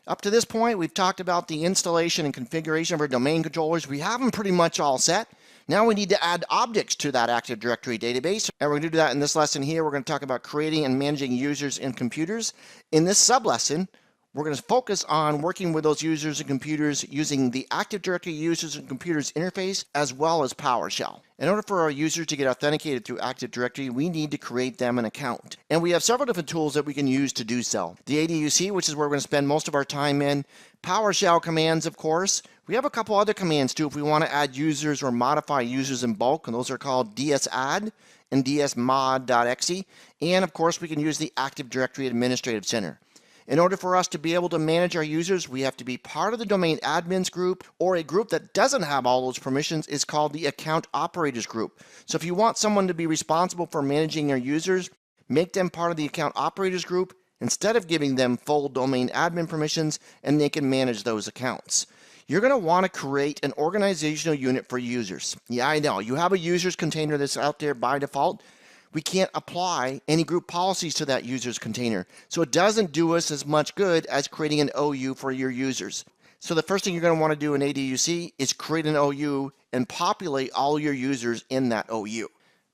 Up to this point, we've talked about the installation and configuration of our domain controllers. We have them pretty much all set. Now we need to add objects to that Active Directory database, and we're going to do that in this lesson here. We're going to talk about creating and managing users and computers. In this sub-lesson, we're going to focus on working with those users and computers using the Active Directory Users and Computers interface as well as PowerShell. In order for our users to get authenticated through Active Directory, we need to create them an account. And we have several different tools that we can use to do so. The ADUC, which is where we're going to spend most of our time in. PowerShell commands, of course. We have a couple other commands too if we want to add users or modify users in bulk, and those are called dsadd and dsmod.exe. And of course, we can use the Active Directory Administrative Center. In order for us to be able to manage our users, we have to be part of the domain admins group, or a group that doesn't have all those permissions is called the account operators group. So if you want someone to be responsible for managing your users, make them part of the account operators group instead of giving them full domain admin permissions, and they can manage those accounts. You're going to want to create an organizational unit for users. Yeah, I know, you have a users container that's out there by default. We can't apply any group policies to that user's container. So it doesn't do us as much good as creating an OU for your users. So the first thing you're going to want to do in ADUC is create an OU and populate all your users in that OU.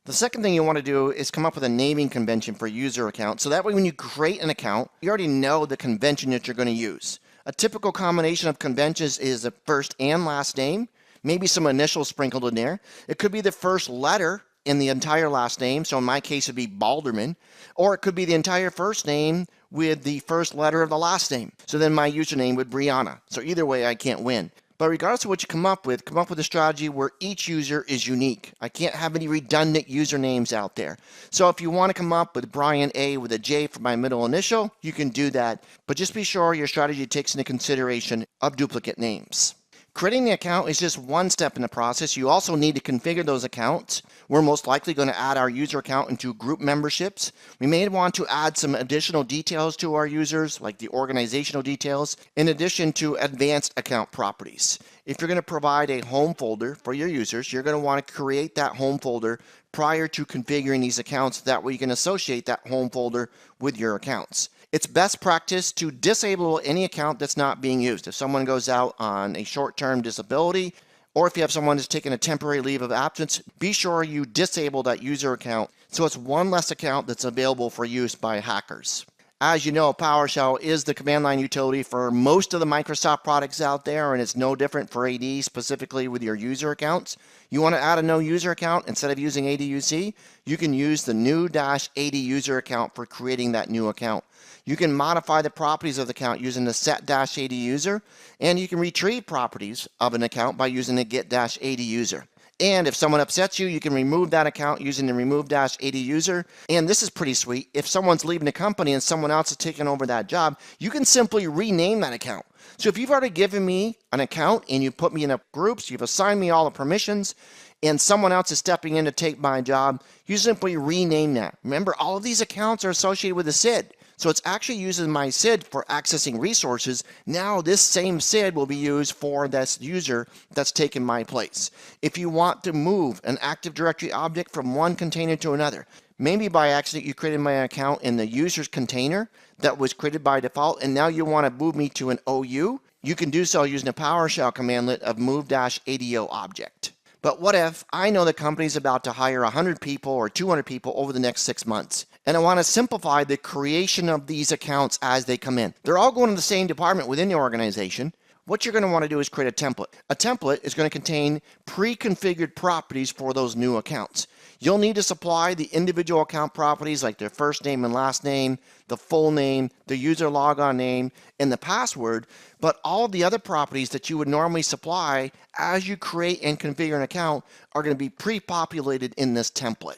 The second thing you want to do is come up with a naming convention for user account. So that way when you create an account, you already know the convention that you're going to use. A typical combination of conventions is a first and last name, maybe some initials sprinkled in there. It could be the first letter in the entire last name, so in my case it'd be Balderman, or it could be the entire first name with the first letter of the last name. So then my username would be Brianna. So either way I can't win. But regardless of what you come up with a strategy where each user is unique. I can't have any redundant usernames out there. So if you want to come up with Brian A with a J for my middle initial, you can do that. But just be sure your strategy takes into consideration of duplicate names. Creating the account is just one step in the process. You also need to configure those accounts. We're most likely going to add our user account into group memberships. We may want to add some additional details to our users, like the organizational details, in addition to advanced account properties. If you're going to provide a home folder for your users, you're going to want to create that home folder prior to configuring these accounts. That way you can associate that home folder with your accounts. It's best practice to disable any account that's not being used. If someone goes out on a short-term disability, or if you have someone who's taken a temporary leave of absence, be sure you disable that user account so it's one less account that's available for use by hackers. As you know, PowerShell is the command line utility for most of the Microsoft products out there, and it's no different for AD, specifically with your user accounts. You want to add a no user account instead of using ADUC, you can use the new-AD user account for creating that new account. You can modify the properties of the account using the set-AD user, and you can retrieve properties of an account by using the get-AD user. And if someone upsets you, you can remove that account using the remove-AD user. And this is pretty sweet. If someone's leaving the company and someone else is taking over that job, you can simply rename that account. So if you've already given me an account and you put me in groups, you've assigned me all the permissions, and someone else is stepping in to take my job, you simply rename that. Remember, all of these accounts are associated with a SID. So it's actually using my SID for accessing resources. Now this same SID will be used for this user that's taken my place. If you want to move an Active Directory object from one container to another, maybe by accident you created my account in the user's container that was created by default, and now you want to move me to an OU, you can do so using a PowerShell commandlet of move-ADO object. But what if I know the company's about to hire 100 people or 200 people over the next 6 months, and I want to simplify the creation of these accounts as they come in? They're all going to the same department within the organization. What you're going to want to do is create a template. A template is going to contain pre-configured properties for those new accounts. You'll need to supply the individual account properties like their first name and last name, the full name, the user logon name, and the password, but all of the other properties that you would normally supply as you create and configure an account are going to be pre-populated in this template.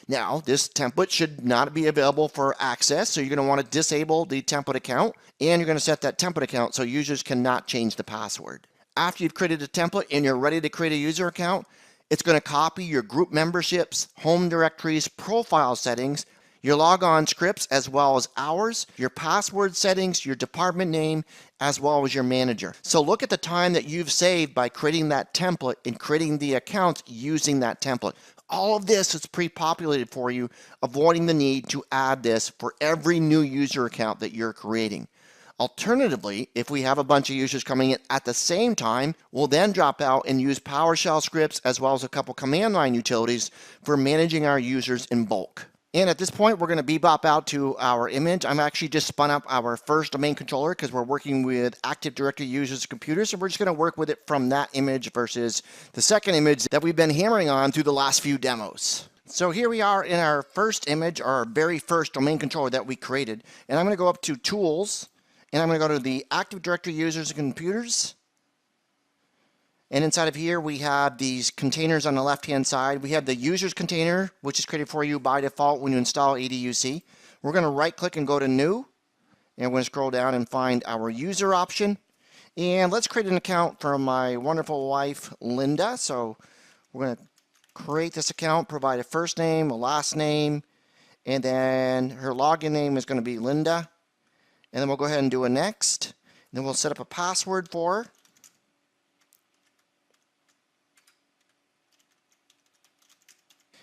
Now, this template should not be available for access, so you're going to want to disable the template account, and you're going to set that template account so users cannot change the password. After you've created a template and you're ready to create a user account, it's going to copy your group memberships, home directories, profile settings, your logon scripts, as well as hours, your password settings, your department name, as well as your manager. So look at the time that you've saved by creating that template and creating the accounts using that template. All of this is pre-populated for you, avoiding the need to add this for every new user account that you're creating. Alternatively, if we have a bunch of users coming in at the same time, we'll then drop out and use PowerShell scripts as well as a couple command line utilities for managing our users in bulk. And at this point, we're going to bebop out to our image. I'm actually just spun up our first domain controller because we're working with Active Directory users' computers. So we're just going to work with it from that image versus the second image that we've been hammering on through the last few demos. So here we are in our first image, our very first domain controller that we created. And I'm going to go up to Tools, and I'm going to go to the Active Directory users and computers. And inside of here, we have these containers on the left-hand side. We have the users container, which is created for you by default when you install ADUC. We're going to right-click and go to New. And we're going to scroll down and find our user option. And let's create an account for my wonderful wife, Linda. So we're going to create this account, provide a first name, a last name, and then her login name is going to be Linda. And then we'll go ahead and do a next. And then we'll set up a password for her.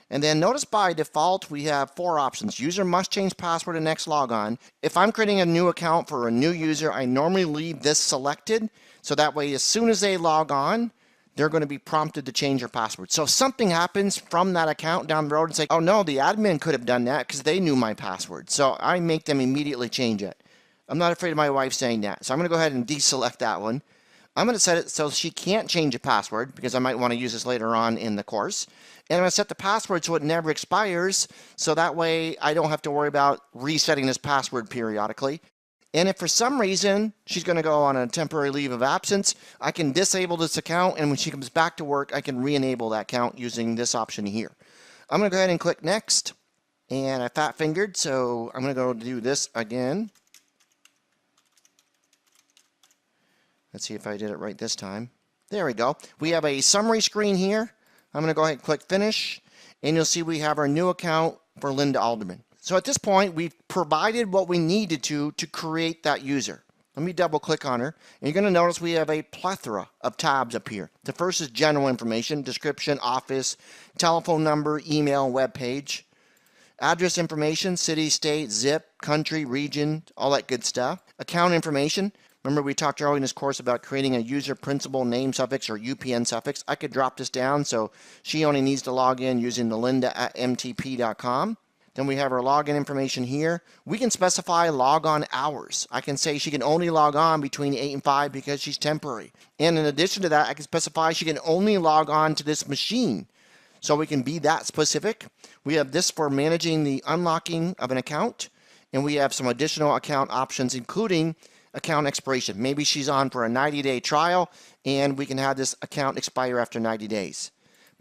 And then notice by default we have 4 options. User must change password and next log on. If I'm creating a new account for a new user, I normally leave this selected. So that way as soon as they log on, they're going to be prompted to change their password. So if something happens from that account down the road and say, oh no, the admin could have done that because they knew my password. So I make them immediately change it. I'm not afraid of my wife saying that. So I'm going to go ahead and deselect that one. I'm going to set it so she can't change a password because I might want to use this later on in the course. And I'm going to set the password so it never expires, so that way I don't have to worry about resetting this password periodically. And if for some reason she's going to go on a temporary leave of absence, I can disable this account, and when she comes back to work, I can re-enable that account using this option here. I'm going to go ahead and click Next, and I fat-fingered, so I'm going to go do this again. Let's see if I did it right this time. There we go. We have a summary screen here. I'm going to go ahead and click Finish, and you'll see we have our new account for Linda Alderman. So at this point, we've provided what we needed to create that user. Let me double click on her, and you're going to notice we have a plethora of tabs up here. The first is General Information, Description, Office, Telephone Number, Email, Web Page, Address Information, City, State, Zip, Country, Region, all that good stuff. Account Information. Remember we talked earlier in this course about creating a user principal name suffix or UPN suffix. I could drop this down so she only needs to log in using the lynda@mtp.com. Then we have our login information here. We can specify logon hours. I can say she can only log on between 8 and 5 because she's temporary. And in addition to that, I can specify she can only log on to this machine. So we can be that specific. We have this for managing the unlocking of an account. And we have some additional account options, including account expiration. Maybe she's on for a 90-day trial, and we can have this account expire after 90 days.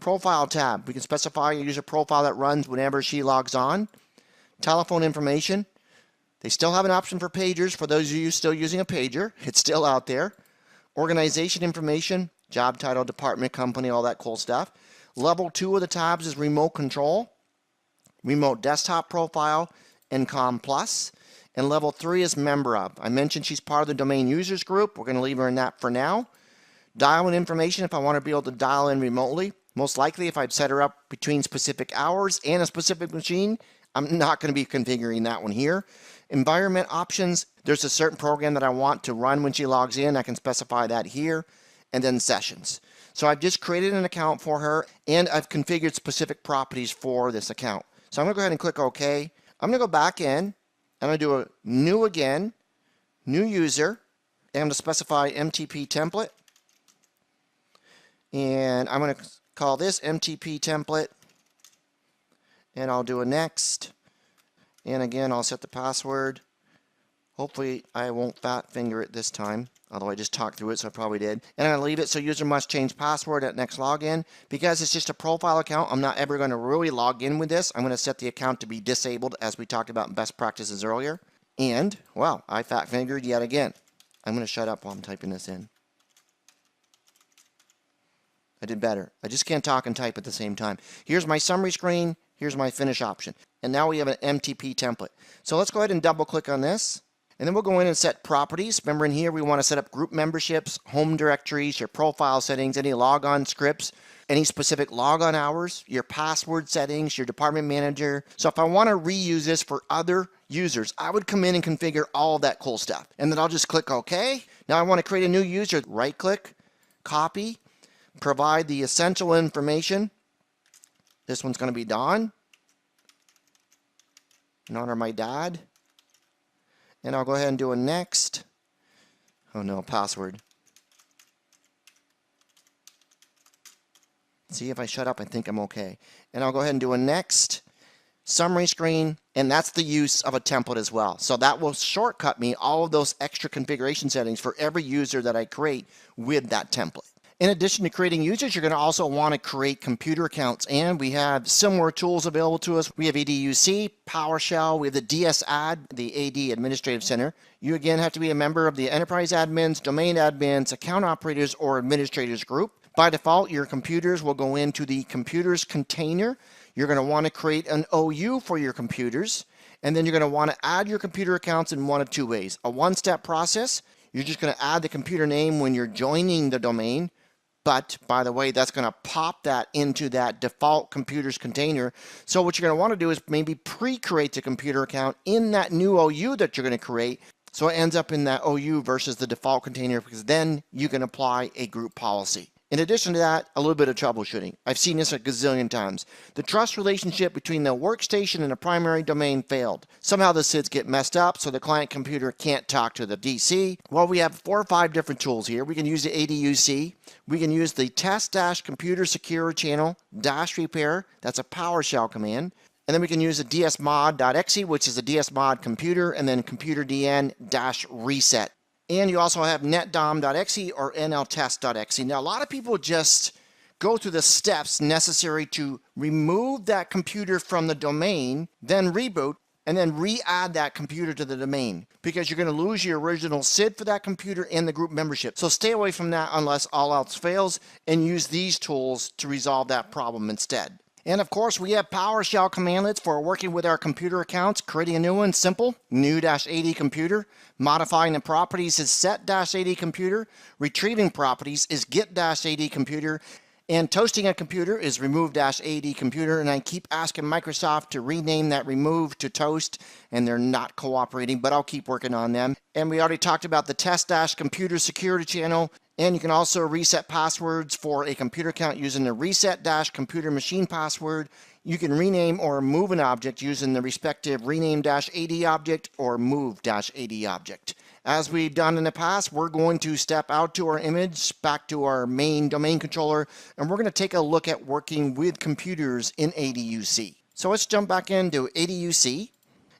Profile tab. We can specify a user profile that runs whenever she logs on. Telephone information. They still have an option for pagers for those of you still using a pager. It's still out there. Organization information. Job title, department, company, all that cool stuff. Level 2 of the tabs is remote control, remote desktop profile, and Com Plus. And level 3 is member of. I mentioned she's part of the domain users group. We're going to leave her in that for now. Dial-in information if I want to be able to dial in remotely. Most likely if I've set her up between specific hours and a specific machine, I'm not going to be configuring that one here. Environment options. There's a certain program that I want to run when she logs in. I can specify that here. And then sessions. So I've just created an account for her, and I've configured specific properties for this account. So I'm going to go ahead and click OK. I'm going to go back in. I'm going to do a new again, new user, and I'm going to specify MTP template. And I'm going to call this MTP template, and I'll do a next. And again, I'll set the password. Hopefully, I won't fat finger it this time, although I just talked through it, so I probably did. And I'm going to leave it so user must change password at next login. Because it's just a profile account, I'm not ever going to really log in with this. I'm going to set the account to be disabled, as we talked about in best practices earlier. And, well, I fat fingered yet again. I'm going to shut up while I'm typing this in. I did better. I just can't talk and type at the same time. Here's my summary screen. Here's my finish option. And now we have an MTP template. So let's go ahead and double click on this. And then we'll go in and set properties. Remember in here we want to set up group memberships, home directories, your profile settings, any logon scripts, any specific logon hours, your password settings, your department manager. So if I want to reuse this for other users, I would come in and configure all of that cool stuff. And then I'll just click OK. Now I want to create a new user. Right click, copy, provide the essential information. This one's going to be Don, in honor of my dad. And I'll go ahead and do a next. Oh no, password. See, if I shut up, I think I'm okay. And I'll go ahead and do a next. Summary screen, and that's the use of a template as well. So that will shortcut me all of those extra configuration settings for every user that I create with that template. In addition to creating users, you're going to also want to create computer accounts, and we have similar tools available to us. We have ADUC, PowerShell, we have the DSAD, the AD Administrative Center. You again have to be a member of the Enterprise Admins, Domain Admins, Account Operators, or Administrators group. By default, your computers will go into the computers container. You're going to want to create an OU for your computers, and then you're going to want to add your computer accounts in one of two ways. A one-step process, you're just going to add the computer name when you're joining the domain, but by the way, that's going to pop that into that default computers container. So what you're going to want to do is maybe pre-create the computer account in that new OU that you're going to create, so it ends up in that OU versus the default container, because then you can apply a group policy. In addition to that, a little bit of troubleshooting. I've seen this a gazillion times. The trust relationship between the workstation and the primary domain failed. Somehow the SIDs get messed up, so the client computer can't talk to the DC. Well, we have 4 or 5 different tools here. We can use the ADUC. We can use the test-computer secure channel -repair. That's a PowerShell command. And then we can use the dsmod.exe, which is a dsmod computer, and then computerdn-reset. And you also have netdom.exe or nltest.exe. Now, a lot of people just go through the steps necessary to remove that computer from the domain, then reboot, and then re-add that computer to the domain, because you're going to lose your original SID for that computer and the group membership. So stay away from that unless all else fails, and use these tools to resolve that problem instead. And of course, we have PowerShell commandlets for working with our computer accounts. Creating a new one, simple, new-AD computer. Modifying the properties is set-AD computer. Retrieving properties is get-AD computer. And toasting a computer is remove-AD computer. And I keep asking Microsoft to rename that remove to toast, and they're not cooperating, but I'll keep working on them. And we already talked about the test-computer security channel. And you can also reset passwords for a computer account using the reset-computer machine password. You can rename or move an object using the respective rename-AD object or move-AD object. As we've done in the past, we're going to step out to our image, back to our main domain controller, and we're going to take a look at working with computers in ADUC. So let's jump back into ADUC.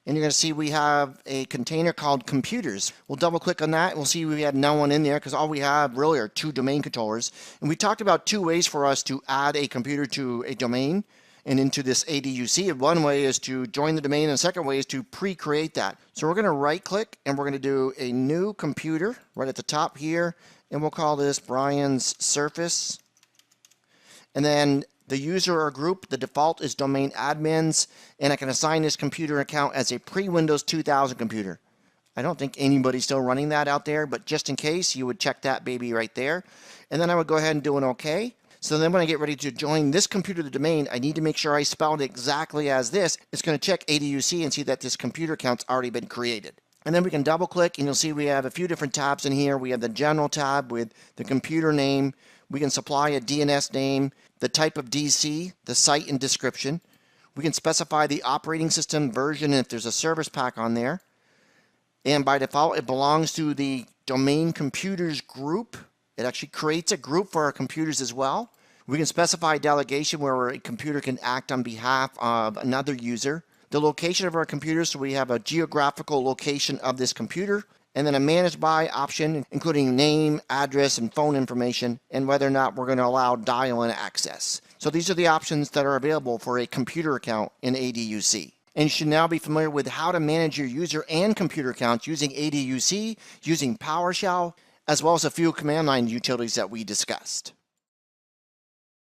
And you're going to see we have a container called computers. We'll double click on that and we'll see we had no one in there, because all we have really are 2 domain controllers. And we talked about 2 ways for us to add a computer to a domain and into this ADUC. And one way is to join the domain, and the second way is to pre-create that. So we're going to right click and we're going to do a new computer right at the top here, and we'll call this Brian's Surface. And then the user or group, the default is domain admins, and I can assign this computer account as a pre-Windows 2000 computer. I don't think anybody's still running that out there, but just in case, you would check that baby right there. And then I would go ahead and do an OK. So then when I get ready to join this computer to the domain, I need to make sure I spelled it exactly as this. It's going to check ADUC and see that this computer account's already been created. And then we can double click and you'll see we have a few different tabs in here. We have the general tab with the computer name. We can supply a DNS name, the type of DC, the site and description. We can specify the operating system version and if there's a service pack on there. And by default, it belongs to the domain computers group. It actually creates a group for our computers as well. We can specify delegation where a computer can act on behalf of another user. The location of our computers, so we have a geographical location of this computer. And then a manage by option, including name, address, and phone information, and whether or not we're going to allow dial-in access. So these are the options that are available for a computer account in ADUC. And you should now be familiar with how to manage your user and computer accounts using ADUC, using PowerShell, as well as a few command line utilities that we discussed.